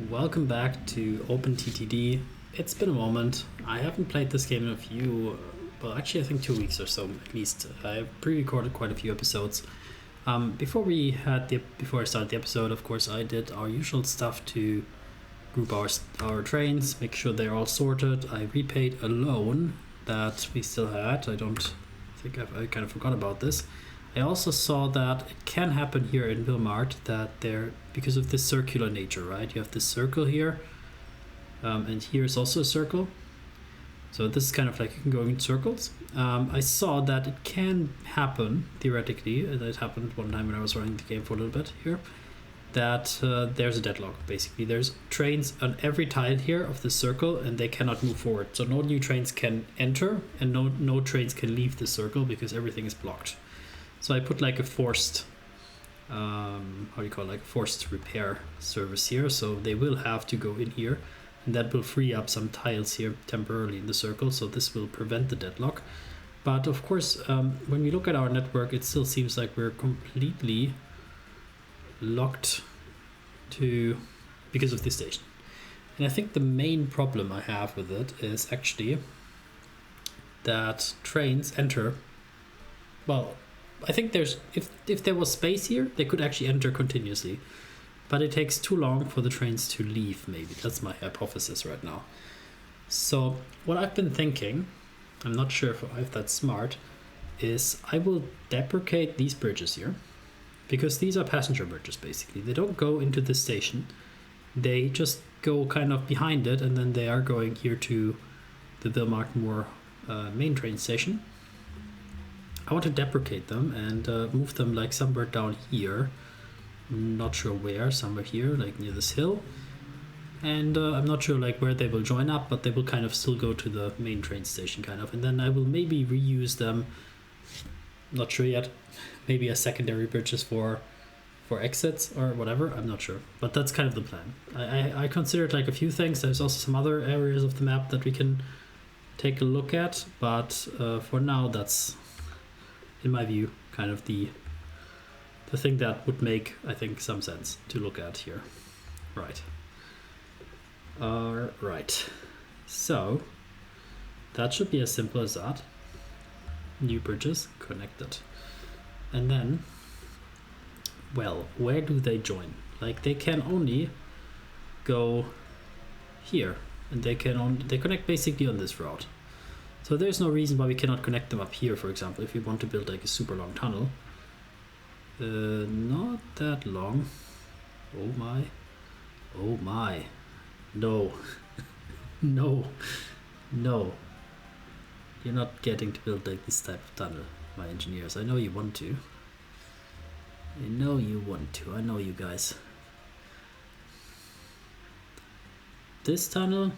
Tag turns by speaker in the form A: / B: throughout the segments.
A: Welcome back to OpenTTD. It's been a moment. I haven't played this game in a few, well, actually I think 2 weeks or so at least. I've pre-recorded quite a few episodes. Before I started the episode, of course, I did our usual stuff to group our trains, make sure they're all sorted. I repaid a loan that we still had. I kind of forgot about this. I also saw that it can happen here in Villmarkt that because of this circular nature, right? You have this circle here, and here's also a circle. So this is kind of like you can go in circles. I saw that it can happen, theoretically, and it happened one time when I was running the game for a little bit here, that there's a deadlock, basically. There's trains on every tile here of the circle, and they cannot move forward. So no new trains can enter, and no trains can leave the circle because everything is blocked. So I put like a forced, forced repair service here. So they will have to go in here, and that will free up some tiles here temporarily in the circle. So this will prevent the deadlock. But of course, when we look at our network, it still seems like we're completely locked because of this station. And I think the main problem I have with it is actually that trains enter, well, I think if there was space here, they could actually enter continuously, but it takes too long for the trains to leave. Maybe that's my hypothesis right now. So what I've been thinking, I'm not sure if that's smart, is I will deprecate these bridges here, because these are passenger bridges basically. They don't go into the station, they just go kind of behind it, and then they are going here to the Villmarkt main train station. I want to deprecate them and move them like somewhere down here. I'm not sure where, somewhere here, like near this hill. And I'm not sure like where they will join up, but they will kind of still go to the main train station kind of. And then I will maybe reuse them, not sure yet, maybe as secondary bridges for exits or whatever, I'm not sure. But that's kind of the plan. I considered like a few things. There's also some other areas of the map that we can take a look at, but for now that's, in my view, kind of the thing that would make, I think, some sense to look at here. Right. Right. So that should be as simple as that. New bridges connected. And then, well, where do they join? Like they can only go here, and they connect basically on this route. So there's no reason why we cannot connect them up here, for example, if we want to build like a super long tunnel. Not that long. Oh my. Oh my. No. No. No. You're not getting to build like this type of tunnel, my engineers. I know you want to. I know you want to. I know you guys. This tunnel?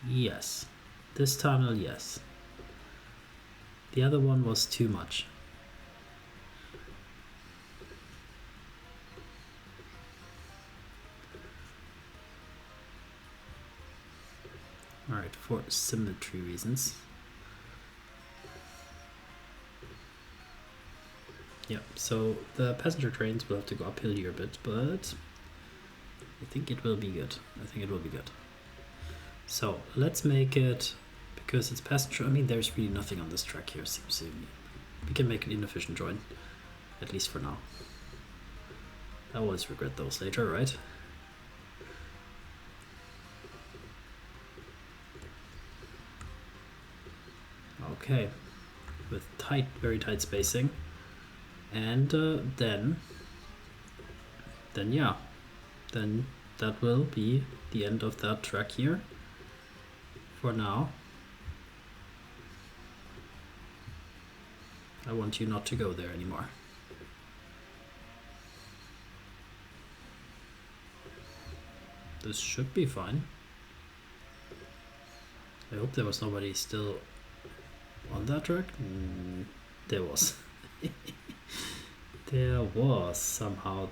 A: Yes. This tunnel, yes. The other one was too much. Alright, for symmetry reasons. Yeah, so the passenger trains will have to go uphill here a bit, but I think it will be good. So let's make it, because it's passenger, I mean there's really nothing on this track here, seems to me. We can make an inefficient join, at least for now. I always regret those later, right? Okay, with very tight spacing. And then that will be the end of that track here for now. I want you not to go there anymore. This should be fine. I hope there was nobody still on that track. There was. There was somehow.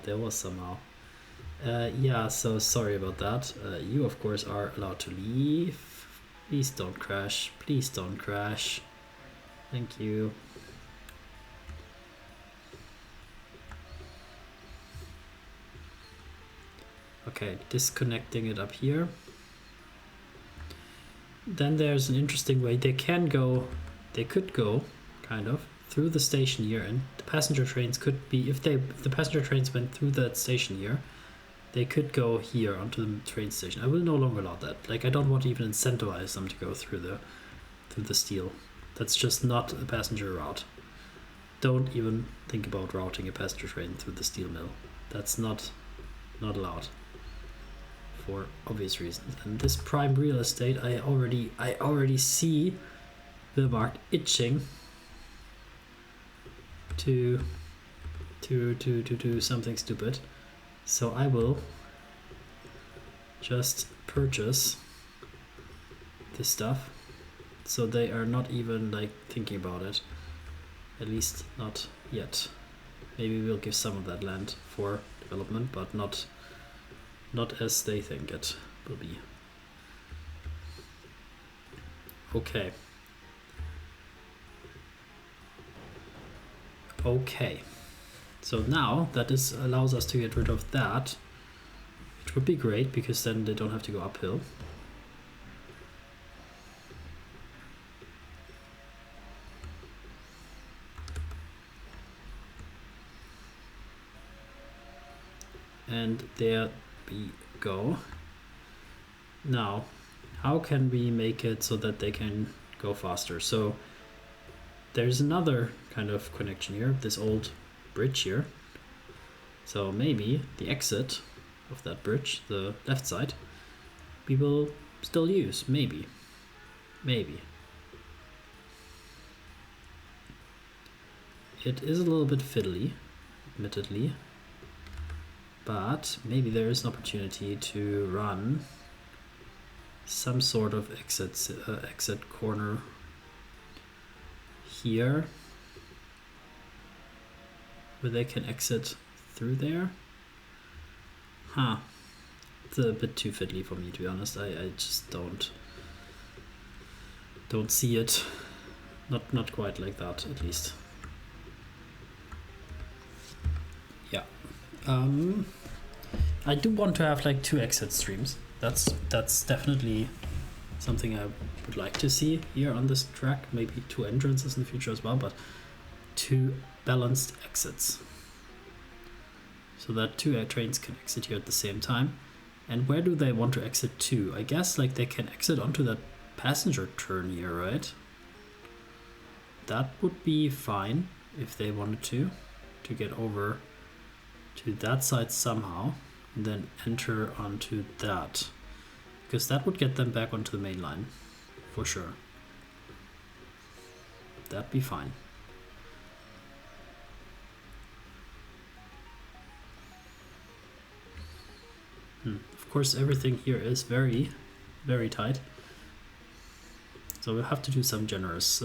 A: Yeah, so sorry about that. You of course are allowed to leave. Please don't crash. Please don't crash. Thank you. Okay, disconnecting it up here. Then there's an interesting way. They could go, kind of, through the station here, and the passenger trains could be, if the passenger trains went through that station here, they could go here onto the train station. I will no longer allow that. Like, I don't want to even incentivize them to go through the steel. That's just not a passenger route. Don't even think about routing a passenger train through the steel mill. That's not allowed, for obvious reasons. And this prime real estate, I already see Villmarkt itching to do something stupid. So I will just purchase this stuff, so they are not even like thinking about it, at least not yet. Maybe we'll give some of that land for development, but not as they think it will be. Okay. So now that this allows us to get rid of that, which would be great because then they don't have to go uphill. And there we go. Now, how can we make it so that they can go faster? So there's another kind of connection here, this old bridge here. So maybe the exit of that bridge, the left side, we will still use. Maybe. It is a little bit fiddly, admittedly, but maybe there is an opportunity to run some sort of exit corner here, where they can exit through there. It's a bit too fiddly for me, to be honest. I just don't see it. Not quite like that, at least. Yeah. I do want to have like 2 exit streams. That's definitely something I would like to see here on this track. Maybe 2 entrances in the future as well, but 2 balanced exits, so that 2 air trains can exit here at the same time. And where do they want to exit to? I guess like they can exit onto that passenger turn here, right? That would be fine if they wanted to get over to that side somehow and then enter onto that, because that would get them back onto the main line for sure. That'd be fine. Of course, everything here is very, very tight. So we'll have to do some generous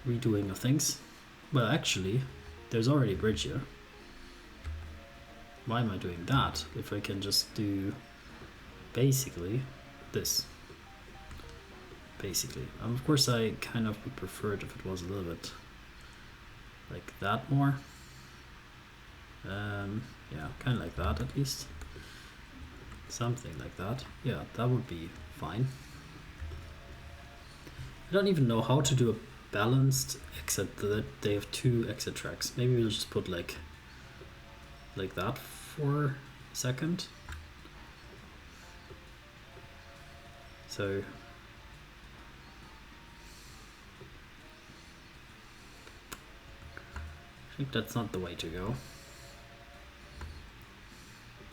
A: redoing of things. Well, actually, there's already a bridge here. Why am I doing that if I can just do basically this? Basically. Of course, I kind of would prefer it if it was a little bit like that more. Yeah, kind of like that at least. Something like that. Yeah, that would be fine. I don't even know how to do a balanced exit that they have 2 exit tracks. Maybe we'll just put like that for a second. So I think that's not the way to go.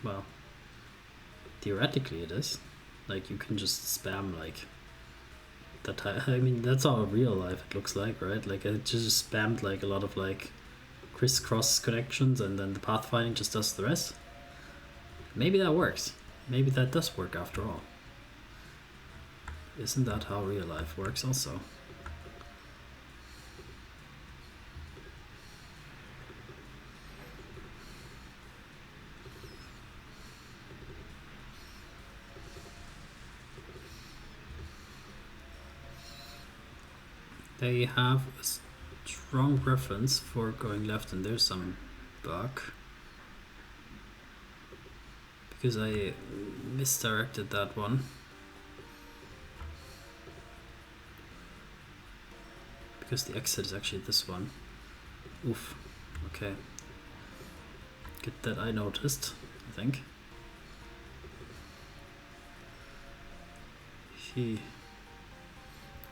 A: Well, theoretically it is. Like, you can just spam like that. I mean, that's how real life it looks like, right? Like, it just spammed like a lot of like crisscross connections, and then the pathfinding just does the rest. Maybe that works. Maybe that does work after all. Isn't that how real life works also? They have a strong preference for going left, and there's some bug. because I misdirected that one. Because the exit is actually this one. Oof. Okay. Good that I noticed, I think.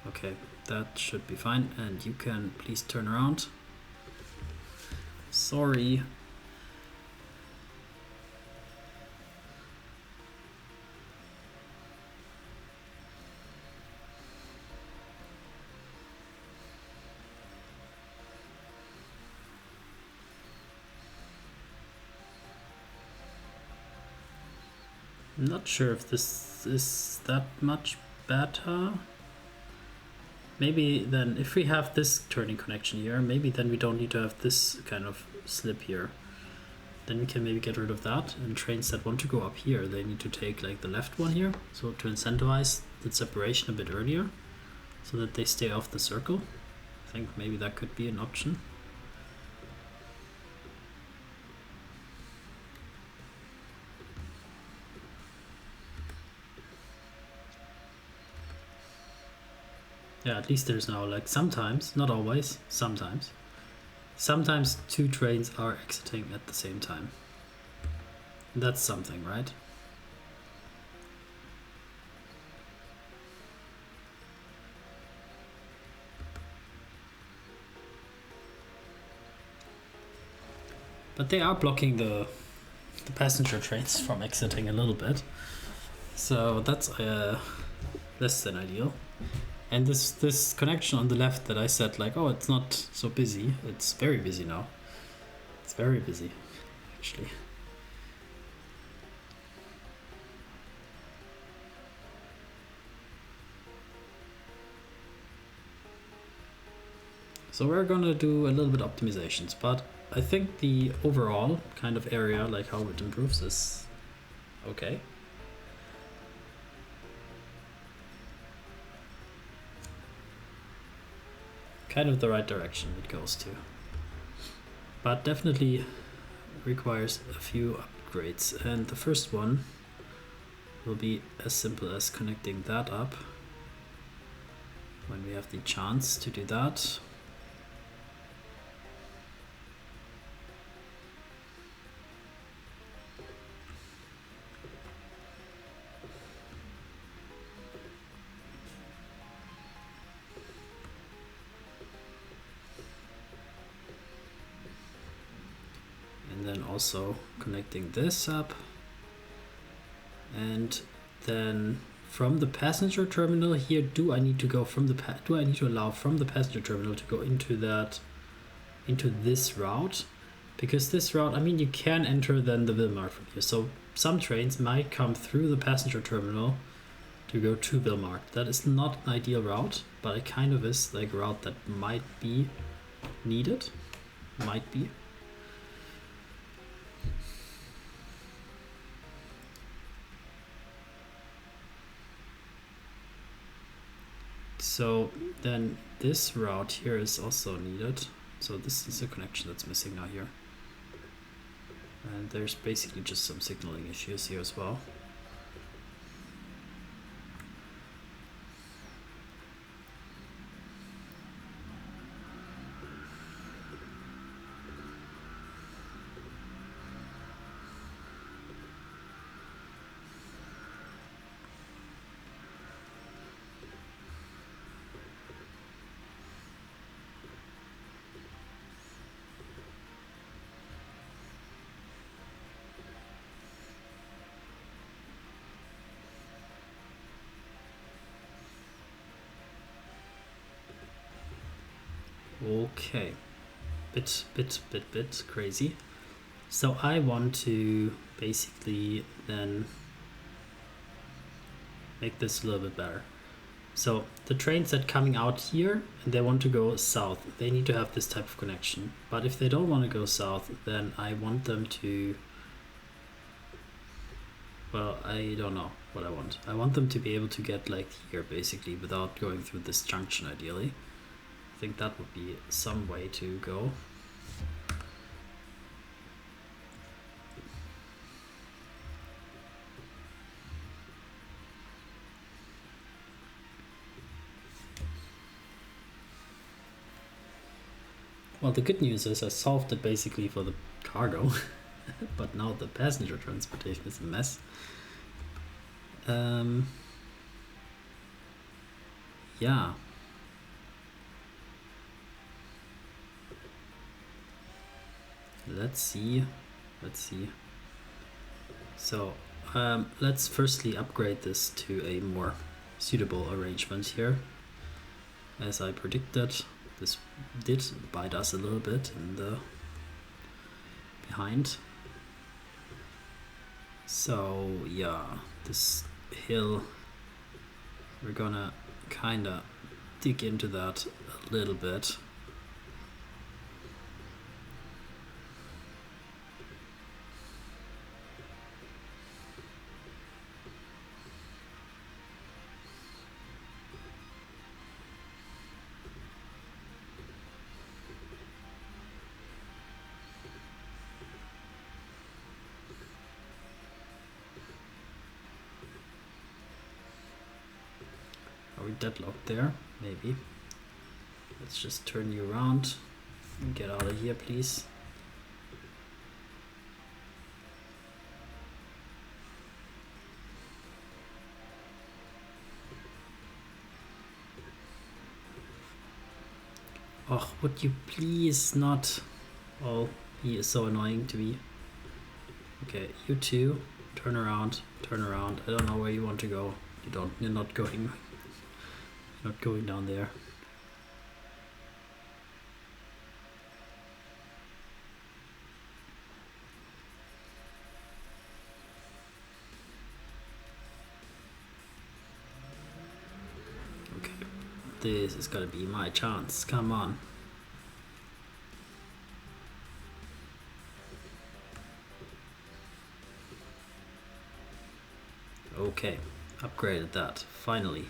A: Okay, that should be fine. And you can please turn around. Sorry. I'm not sure if this is that much better. Maybe then if we have this turning connection here, maybe then we don't need to have this kind of slip here. Then we can maybe get rid of that, and trains that want to go up here, they need to take like the left one here. So to incentivize the separation a bit earlier so that they stay off the circle. I think maybe that could be an option. Yeah, at least there's now like sometimes, not always, sometimes two trains are exiting at the same time. That's something, right? But they are blocking the passenger trains from exiting a little bit. So that's less than ideal. And this connection on the left that I said like, oh, it's not so busy. It's very busy now. It's very busy, actually. So we're gonna do a little bit of optimizations, but I think the overall kind of area, like how it improves, is okay. Kind of the right direction it goes to. But definitely requires a few upgrades. And the first one will be as simple as connecting that up when we have the chance to do that. Also connecting this up, and then from the passenger terminal here, do I need to allow from the passenger terminal to go into this route? Because this route, I mean, you can enter then the Villmarkt from here, so some trains might come through the passenger terminal to go to Villmarkt. That is not an ideal route, but it kind of is like a route that might be needed. Might be. So then this route here is also needed. So this is a connection that's missing now here. And there's basically just some signaling issues here as well. Okay, bit crazy. So I want to basically then make this a little bit better. So the trains that coming out here and they want to go south, they need to have this type of connection. But if they don't want to go south, then I want them to, well, I don't know what I want. I want them to be able to get like here basically without going through this junction ideally. I think that would be some way to go. Well, the good news is I solved it basically for the cargo, but now the passenger transportation is a mess. Yeah. Let's see. So let's firstly upgrade this to a more suitable arrangement here. As I predicted, this did bite us a little bit in the behind. So yeah, this hill, we're gonna kinda dig into that a little bit. Are we deadlocked there? Maybe. Let's just turn you around and get out of here, please. Oh, would you please not? Oh, he is so annoying to me. Okay, you two, turn around. I don't know where you want to go. You're not going. Not going down there. Okay, this is gonna be my chance. Come on. Okay, upgraded that, finally.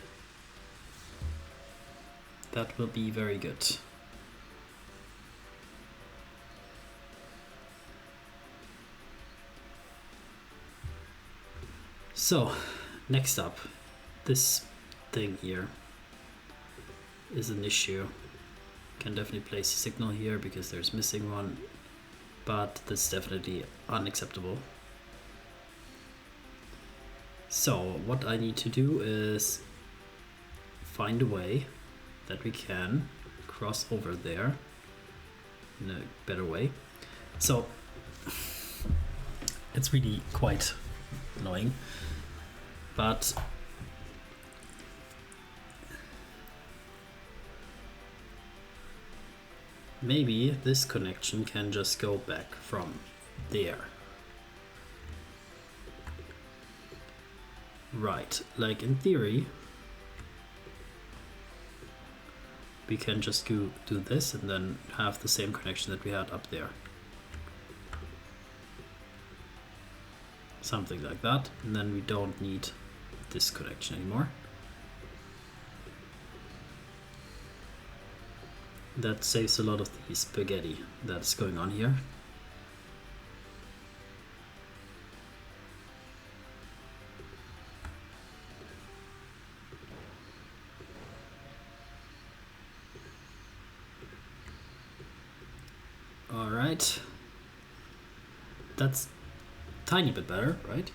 A: That will be very good. So, next up, this thing here is an issue. Can definitely place a signal here because there's missing one, but this is definitely unacceptable. So what I need to do is find a way that we can cross over there in a better way. So it's really quite annoying, but maybe this connection can just go back from there. Right, like in theory, we can just do this and then have the same connection that we had up there. Something like that, and then we don't need this connection anymore. That saves a lot of the spaghetti that's going on here. Alright, that's tiny bit better, right?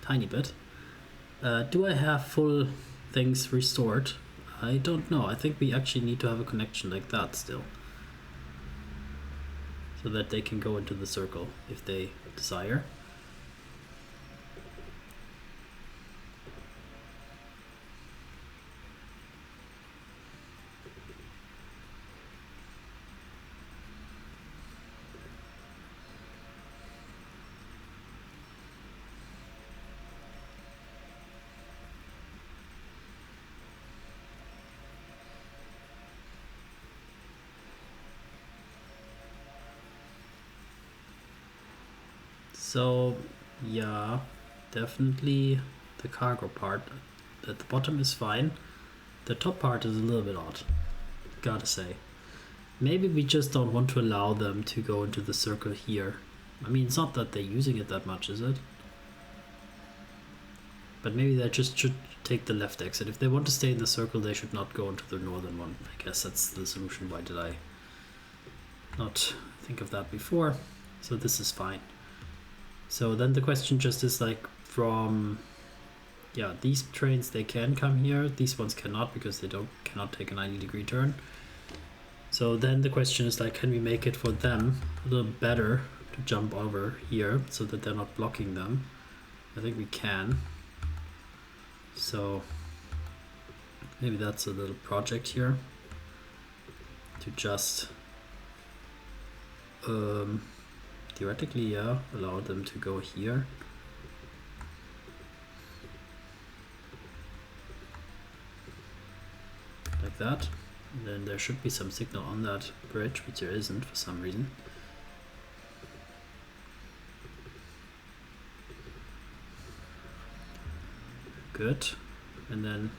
A: Tiny bit. Do I have full things restored? I don't know. I think we actually need to have a connection like that still, so that they can go into the circle if they desire. So yeah, definitely the cargo part at the bottom is fine. The top part is a little bit odd, gotta say. Maybe we just don't want to allow them to go into the circle here. I mean, it's not that they're using it that much, is it? But maybe they just should take the left exit. If they want to stay in the circle, they should not go into the northern one. I guess that's the solution. Why did I not think of that before. So this is fine. So then the question just is like from, yeah, these trains, they can come here. These ones cannot because they cannot take a 90-degree turn. So then the question is like, can we make it for them a little better to jump over here so that they're not blocking them? I think we can. So maybe that's a little project here to just theoretically, yeah, allow them to go here. Like that. And then there should be some signal on that bridge, which there isn't for some reason. Good. And then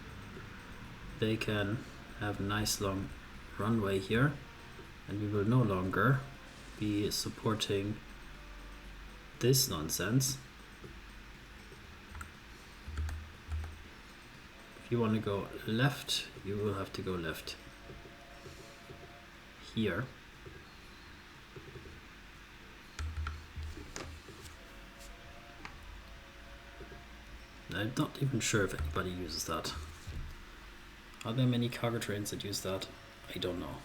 A: they can have a nice long runway here, and we will no longer be supporting this nonsense. If you want to go left, you will have to go left here. I'm not even sure if anybody uses that. Are there many cargo trains that use that? I don't know.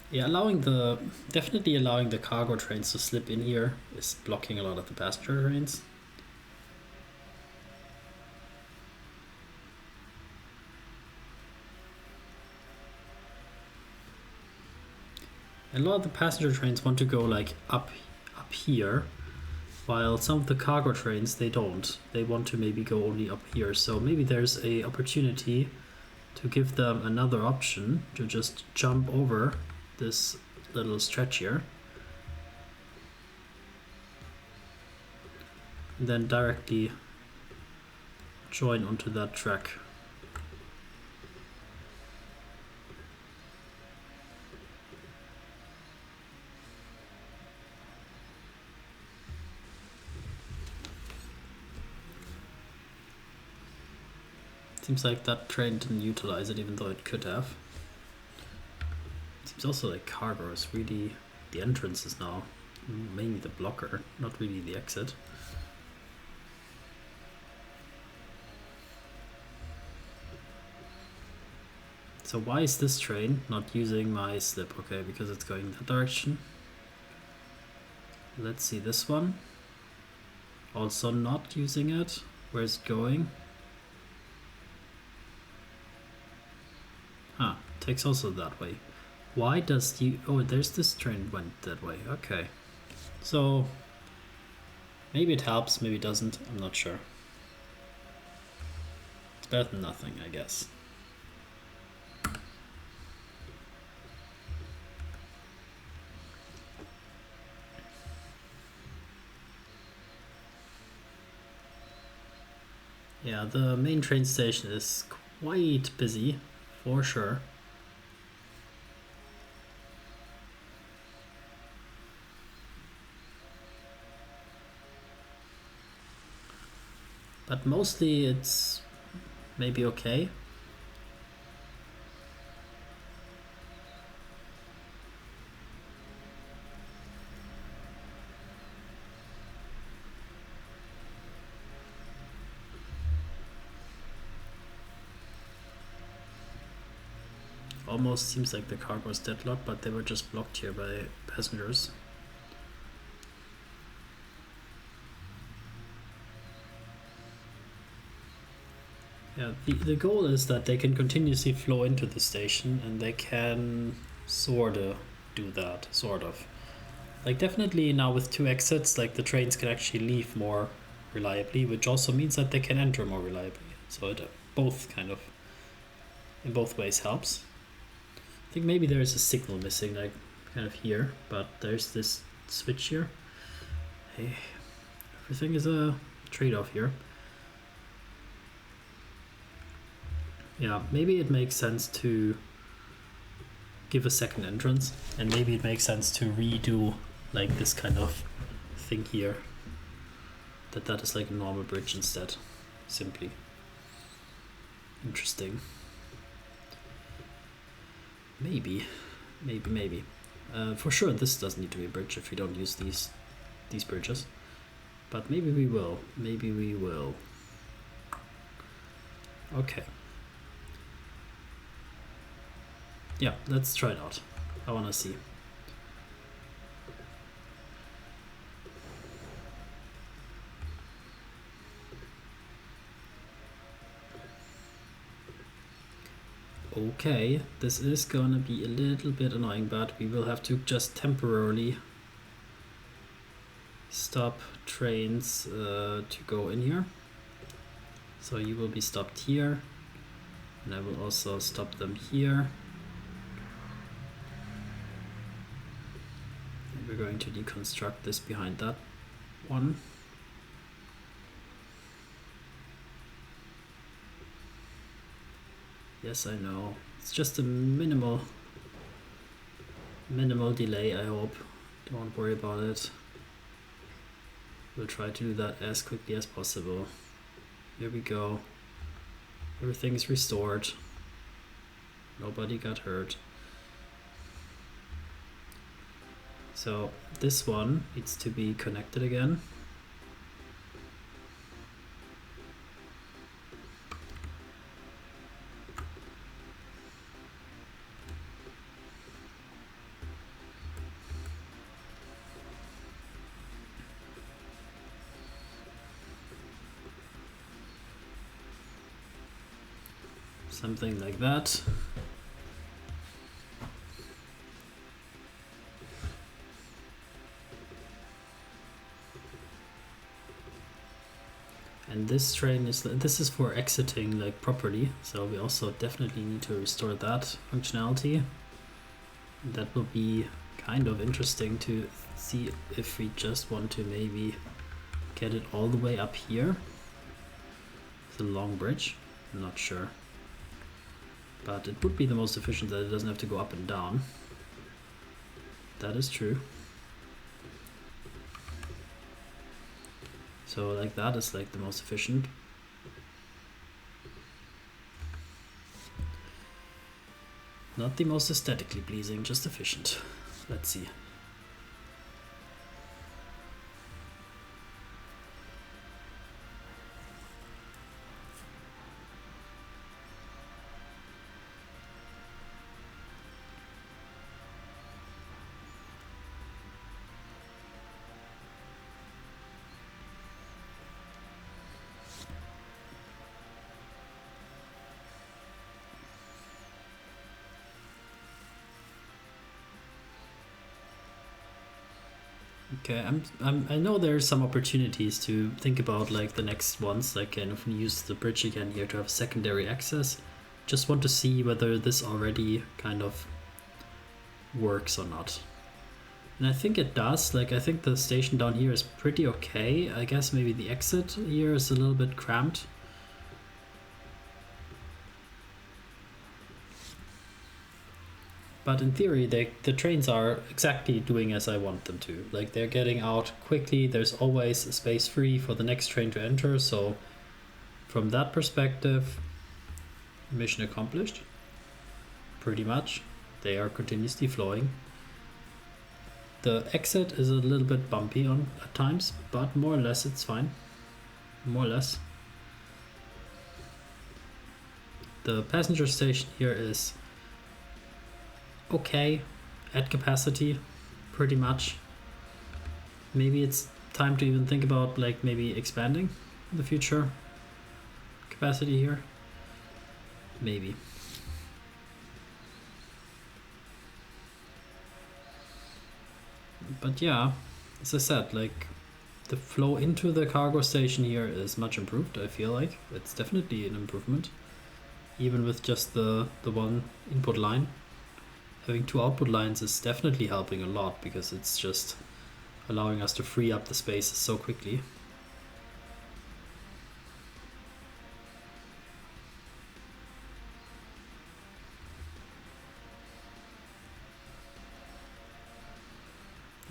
A: Yeah, definitely allowing the cargo trains to slip in here is blocking a lot of the passenger trains. A lot of the passenger trains want to go like up here, while some of the cargo trains, they don't. They want to maybe go only up here. So maybe there's a opportunity to give them another option to just jump over this little stretch here and then directly join onto that track. Seems like that train didn't utilize it, even though it could have. Seems also like cargo is really the entrance is now mainly the blocker, not really the exit. So why is this train not using my slip? Okay, because it's going that direction. Let's see this one. Also not using it. Where's it going? Ah, takes also that way. Why does you... Oh, there's this train went that way. Okay. So maybe it helps, maybe it doesn't. I'm not sure. It's better than nothing, I guess. Yeah, the main train station is quite busy, for sure. But mostly it's maybe okay. Almost seems like the cargo is deadlocked, but they were just blocked here by passengers. Yeah, the goal is that they can continuously flow into the station, and they can sort of do that, sort of. Like definitely now with 2 exits, like the trains can actually leave more reliably, which also means that they can enter more reliably. So it both kind of, in both ways helps. I think maybe there is a signal missing, like kind of here, but there's this switch here. Hey, everything is a trade-off here. Yeah, maybe it makes sense to give a second entrance, and maybe it makes sense to redo like this kind of thing here. That is like a normal bridge instead, simply. Interesting. Maybe. For sure, this doesn't need to be a bridge if we don't use these bridges. But maybe we will. Maybe we will. Okay. Yeah, let's try it out. I want to see. Okay, this is gonna be a little bit annoying, but we will have to just temporarily stop trains to go in here. So you will be stopped here, and I will also stop them here. And we're going to deconstruct this behind that one. Yes, I know. It's just a minimal delay, I hope. Don't worry about it. We'll try to do that as quickly as possible. Here we go. Everything's restored. Nobody got hurt. So this one needs to be connected again. Something like that. And this train is for exiting like properly, so we also definitely need to restore that functionality. That will be kind of interesting to see if we just want to maybe get it all the way up here. It's a long bridge, I'm not sure. But it would be the most efficient that it doesn't have to go up and down. That is true. So like that is like the most efficient. Not the most aesthetically pleasing, just efficient. Let's see. Okay, I know there's some opportunities to think about like the next ones, like kind of use the bridge again here to have secondary access. Just want to see whether this already kind of works or not. And I think it does. Like I think the station down here is pretty okay. I guess maybe the exit here is a little bit cramped. But in theory, the trains are exactly doing as I want them to. Like they're getting out quickly. There's always a space free for the next train to enter. So from that perspective, mission accomplished. Pretty much. They are continuously flowing. The exit is a little bit bumpy at times, but more or less it's fine. More or less. The passenger station here is okay at capacity, pretty much. Maybe it's time to even think about like maybe expanding in the future capacity here. Maybe. But yeah, as I said, like the flow into the cargo station here is much improved. I feel like it's definitely an improvement, even with just the one input line. Having two output lines is definitely helping a lot because it's just allowing us to free up the spaces so quickly.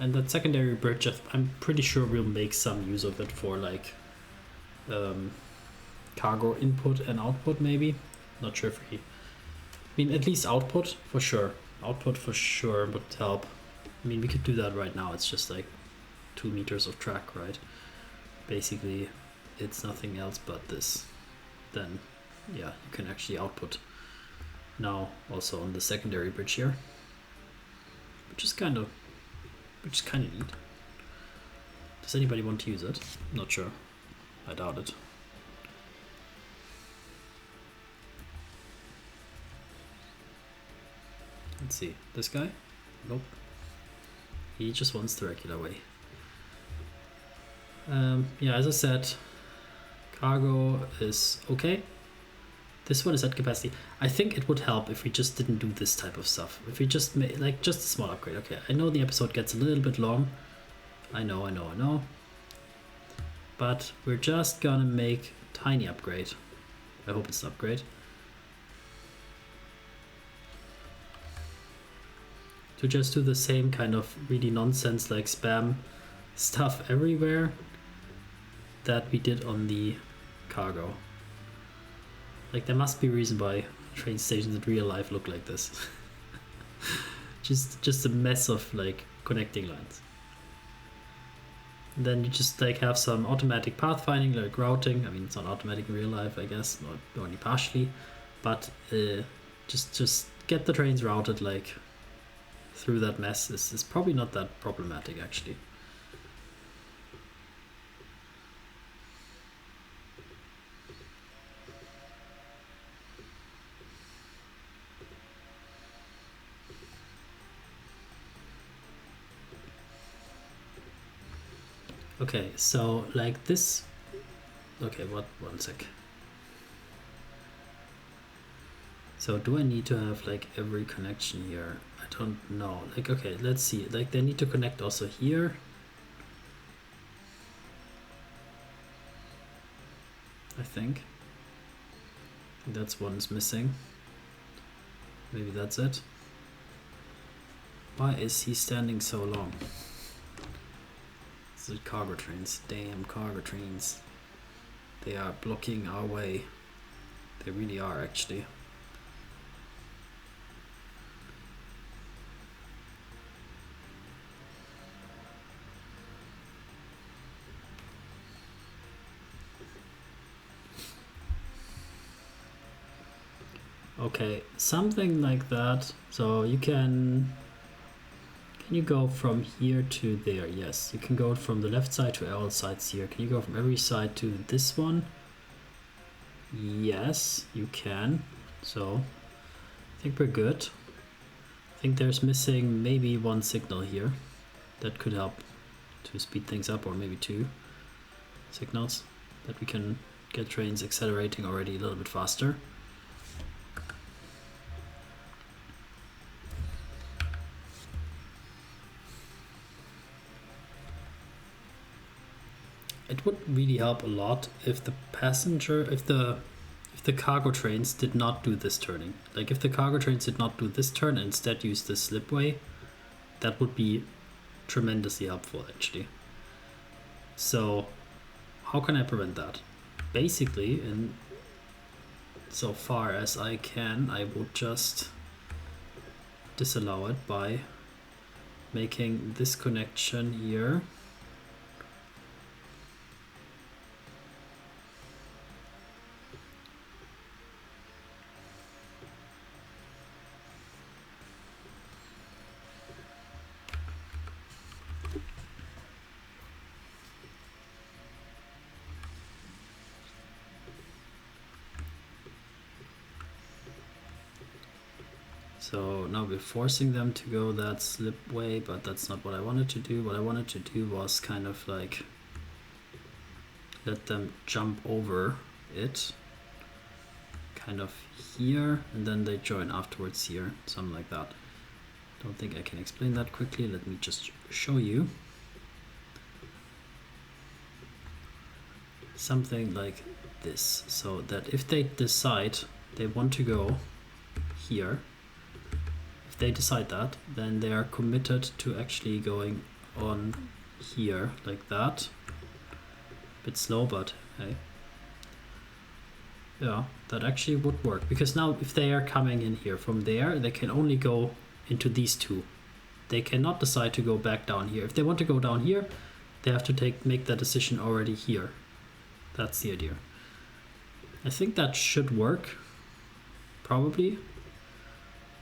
A: And that secondary bridge, I'm pretty sure we'll make some use of it for like cargo input and output maybe. Not sure if we... I mean, at least output for sure. Output for sure would help. I mean, we could do that right now. It's just like 2 meters of track, right? Basically, it's nothing else but this. Then, yeah, you can actually output now also on the secondary bridge here, which is kind of neat. Does anybody want to use it? Not sure. I doubt it. Let's see. This guy? Nope. He just wants the regular way. Yeah, as I said, cargo is okay. This one is at capacity. I think it would help if we just didn't do this type of stuff. If we just made like just a small upgrade. Okay, I know the episode gets a little bit long. I know. But we're just gonna make a tiny upgrade. I hope it's an upgrade. To just do the same kind of really nonsense like spam stuff everywhere that we did on the cargo. Like there must be a reason why train stations in real life look like this. just a mess of like connecting lines. And then you just like have some automatic pathfinding, like routing. I mean, it's not automatic in real life, I guess, not only partially, but just get the trains routed like through that mess is probably not that problematic actually. Okay, so like this. Okay, one sec. So do I need to have like every connection here? I don't know. Like, okay, let's see. Like they need to connect also here. I think that's one's missing. Maybe that's it. Why is he standing so long? The cargo trains, damn cargo trains. They are blocking our way. They really are actually. Okay, something like that. So you can you go from here to there? Yes, you can go from the left side to all sides here. Can you go from every side to this one? Yes, you can. So I think we're good. I think there's missing maybe one signal here that could help to speed things up, or maybe 2 signals that we can get trains accelerating already a little bit faster. It would really help a lot if the cargo trains did not do this turning. Like if the cargo trains did not do this turn and instead use this slipway, that would be tremendously helpful actually. So how can I prevent that? Basically, in so far as I can, I would just disallow it by making this connection here. So now we're forcing them to go that slipway, but that's not what I wanted to do. What I wanted to do was kind of like let them jump over it, kind of here, and then they join afterwards here, something like that. Don't think I can explain that quickly. Let me just show you. Something like this, so that if they decide they want to go here, if they decide that, then they are committed to actually going on here like that. Bit slow, but hey. Yeah, that actually would work, because now if they are coming in here from there, they can only go into these two. They cannot decide to go back down here. If they want to go down here, they have to make that decision already here. That's the idea. I think that should work, probably.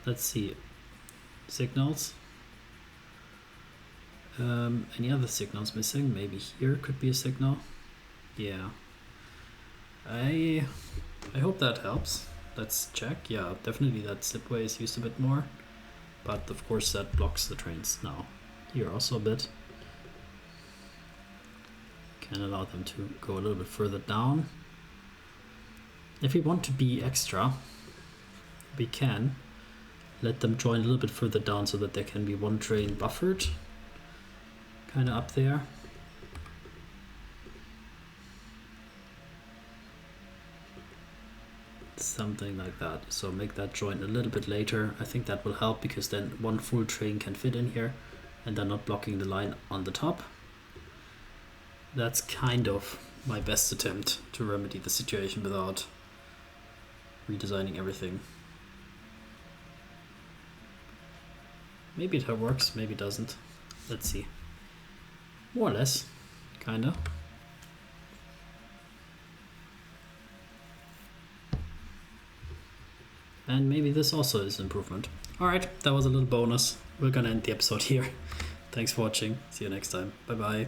A: Let's see. Signals. Any other signals missing? Maybe here could be a signal. Yeah. I hope that helps. Let's check. Yeah, definitely that slipway is used a bit more. But of course that blocks the trains now. Here also a bit. Can allow them to go a little bit further down. If we want to be extra, we can let them join a little bit further down so that there can be one train buffered. Kind of up there. Something like that. So make that join a little bit later. I think that will help, because then one full train can fit in here and they're not blocking the line on the top. That's kind of my best attempt to remedy the situation without redesigning everything. Maybe it works, maybe it doesn't. Let's see. More or less, kinda. And maybe this also is an improvement. Alright, that was a little bonus. We're gonna end the episode here. Thanks for watching. See you next time. Bye bye.